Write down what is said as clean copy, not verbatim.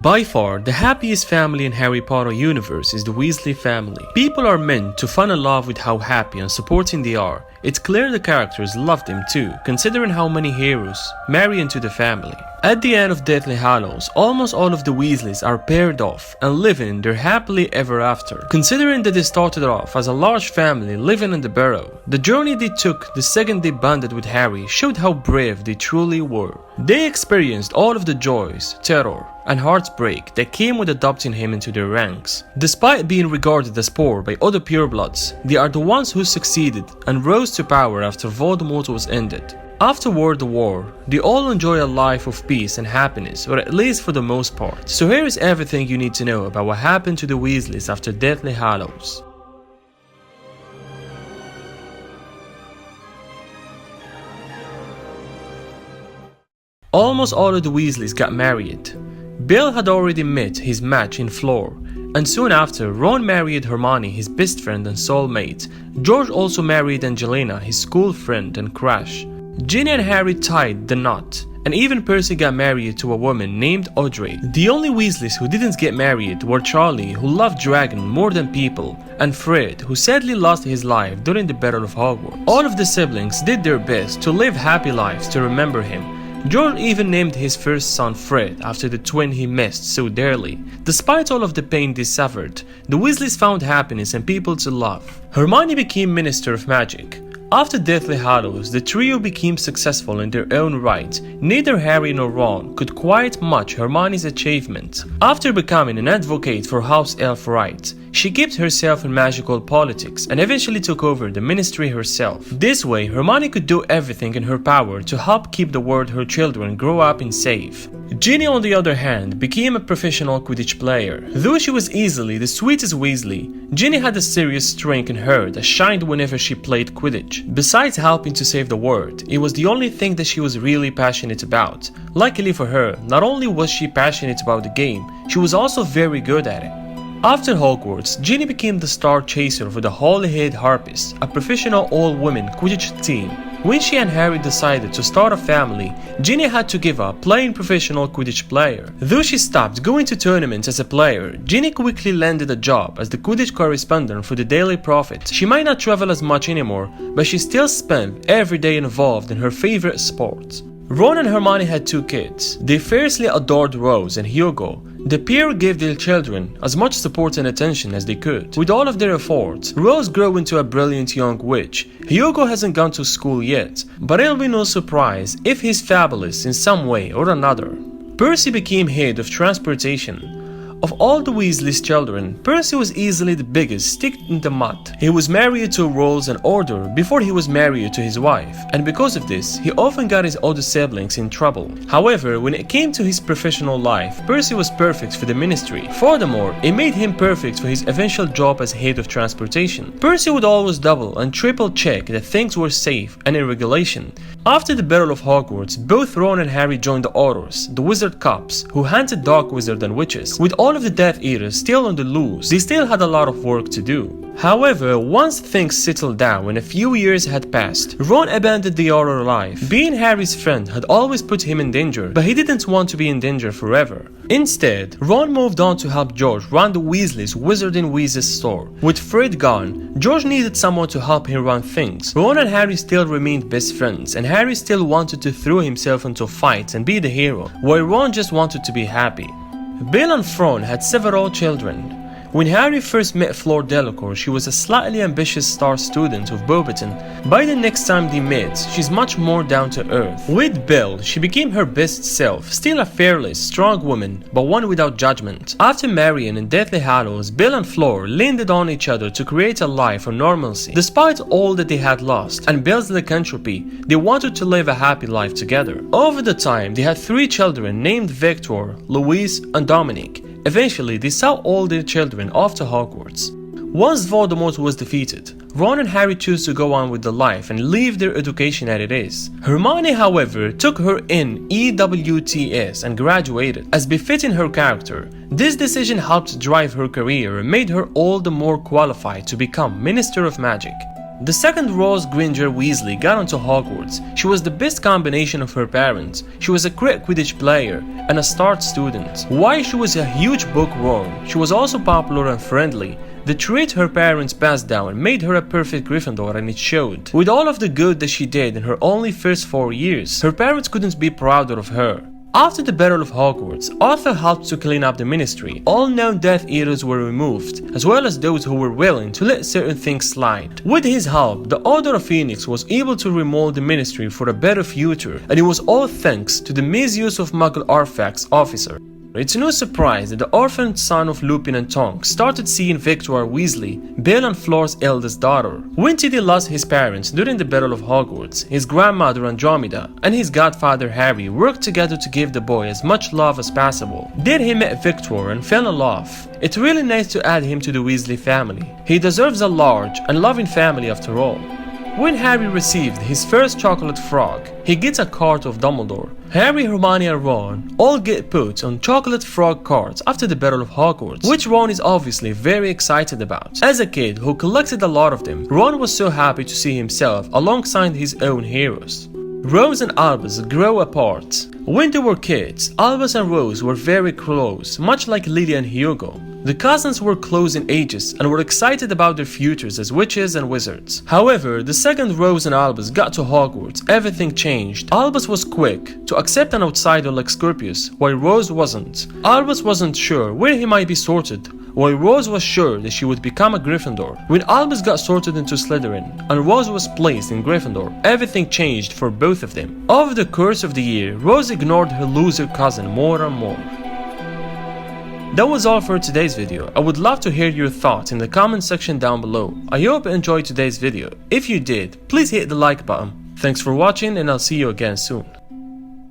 By far, the happiest family in Harry Potter universe is the Weasley family. People are meant to fall in love with how happy and supporting they are. It's clear the characters loved him too, considering how many heroes marry into the family. At the end of Deathly Hallows, almost all of the Weasleys are paired off and living their happily ever after. Considering that they started off as a large family living in the Burrow, the journey they took the second they bonded with Harry showed how brave they truly were. They experienced all of the joys, terror, and heartbreak that came with adopting him into their ranks. Despite being regarded as poor by other purebloods, they are the ones who succeeded and rose to power after Voldemort was ended. Afterward the war, they all enjoy a life of peace and happiness, or at least for the most part. So here is everything you need to know about what happened to the Weasleys after Deathly Hallows. Almost all of the Weasleys got married. Bill had already met his match in Fleur, and soon after, Ron married Hermione, his best friend and soulmate. George also married Angelina, his school friend and crush. Ginny and Harry tied the knot, and even Percy got married to a woman named Audrey. The only Weasleys who didn't get married were Charlie, who loved dragons more than people, and Fred, who sadly lost his life during the Battle of Hogwarts. All of the siblings did their best to live happy lives to remember him. George even named his first son Fred after the twin he missed so dearly. Despite all of the pain they suffered, the Weasleys found happiness and people to love. Hermione became Minister of Magic. After Deathly Hallows, the trio became successful in their own right. Neither Harry nor Ron could quite match Hermione's achievement. After becoming an advocate for House Elf rights, she kept herself in magical politics and eventually took over the ministry herself. This way, Hermione could do everything in her power to help keep the world her children grow up in safe. Ginny, on the other hand, became a professional Quidditch player. Though she was easily the sweetest Weasley, Ginny had a serious streak in her that shined whenever she played Quidditch. Besides helping to save the world, it was the only thing that she was really passionate about. Luckily for her, not only was she passionate about the game, she was also very good at it. After Hogwarts, Ginny became the star chaser for the Holyhead Harpists, a professional all-women Quidditch team. When she and Harry decided to start a family, Ginny had to give up playing professional Quidditch player. Though she stopped going to tournaments as a player, Ginny quickly landed a job as the Quidditch correspondent for the Daily Prophet. She might not travel as much anymore, but she still spent every day involved in her favorite sport. Ron and Hermione had two kids. They fiercely adored Rose and Hugo. The pair gave their children as much support and attention as they could. With all of their efforts, Rose grew into a brilliant young witch. Hugo hasn't gone to school yet, but it'll be no surprise if he's fabulous in some way or another. Percy became head of transportation. Of all the Weasley's children, Percy was easily the biggest stick in the mud. He was married to Rules and Order before he was married to his wife, and because of this, he often got his older siblings in trouble. However, when it came to his professional life, Percy was perfect for the ministry. Furthermore, it made him perfect for his eventual job as head of transportation. Percy would always double and triple check that things were safe and in regulation. After the Battle of Hogwarts, both Ron and Harry joined the Aurors, the wizard cops, who hunted dark wizards and witches. With all of the Death Eaters still on the loose, they still had a lot of work to do. However, once things settled down and a few years had passed, Ron abandoned the Auror life. Being Harry's friend had always put him in danger, but he didn't want to be in danger forever. Instead, Ron moved on to help George run the Weasley's Wizard and Wheezes store. With Fred gone, George needed someone to help him run things. Ron and Harry still remained best friends, and Harry still wanted to throw himself into fights and be the hero, while Ron just wanted to be happy. Bill and Fron had several children. When Harry first met Fleur Delacour, she was a slightly ambitious star student of Beauxbaton. By the next time they met, she's much more down to earth. With Bill, she became her best self, still a fearless, strong woman, but one without judgment. After marrying in Deathly Hallows, Bill and Fleur leaned on each other to create a life of normalcy. Despite all that they had lost and Bill's lycanthropy, they wanted to live a happy life together. Over the time, they had 3 children named Victor, Louise, and Dominic. Eventually, they saw all their children off to Hogwarts. Once Voldemort was defeated, Ron and Harry chose to go on with their life and leave their education as it is. Hermione, however, took her in EWTS and graduated, as befitting her character. This decision helped drive her career and made her all the more qualified to become Minister of Magic. The second Rose Granger Weasley got onto Hogwarts. She was the best combination of her parents. She was a great Quidditch player and a star student. While she was a huge bookworm, she was also popular and friendly. The trait her parents passed down made her a perfect Gryffindor, and it showed. With all of the good that she did in her only first 4 years, her parents couldn't be prouder of her. After the Battle of Hogwarts, Arthur helped to clean up the Ministry. All known Death Eaters were removed, as well as those who were willing to let certain things slide. With his help, the Order of Phoenix was able to remold the Ministry for a better future, and it was all thanks to the misuse of Muggle artifacts officer. It's no surprise that the orphaned son of Lupin and Tonks started seeing Victoire Weasley, Bill and Flora's eldest daughter. When Teddy lost his parents during the Battle of Hogwarts, his grandmother Andromeda and his godfather Harry worked together to give the boy as much love as possible. Then he met Victoire and fell in love. It's really nice to add him to the Weasley family. He deserves a large and loving family after all. When Harry received his first chocolate frog, he gets a card of Dumbledore. Harry, Hermione and Ron all get put on chocolate frog cards after the Battle of Hogwarts, which Ron is obviously very excited about. As a kid who collected a lot of them, Ron was so happy to see himself alongside his own heroes. Rose and Albus grow apart. When they were kids, Albus and Rose were very close, much like Lily and Hugo. The cousins were close in ages and were excited about their futures as witches and wizards. However, the second Rose and Albus got to Hogwarts, everything changed. Albus was quick to accept an outsider like Scorpius, while Rose wasn't. Albus wasn't sure where he might be sorted, while Rose was sure that she would become a Gryffindor. When Albus got sorted into Slytherin and Rose was placed in Gryffindor, everything changed for both of them. Over the course of the year, Rose ignored her loser cousin more and more. That was all for today's video. I would love to hear your thoughts in the comment section down below. I hope you enjoyed today's video. If you did, please hit the like button. Thanks for watching and I'll see you again soon.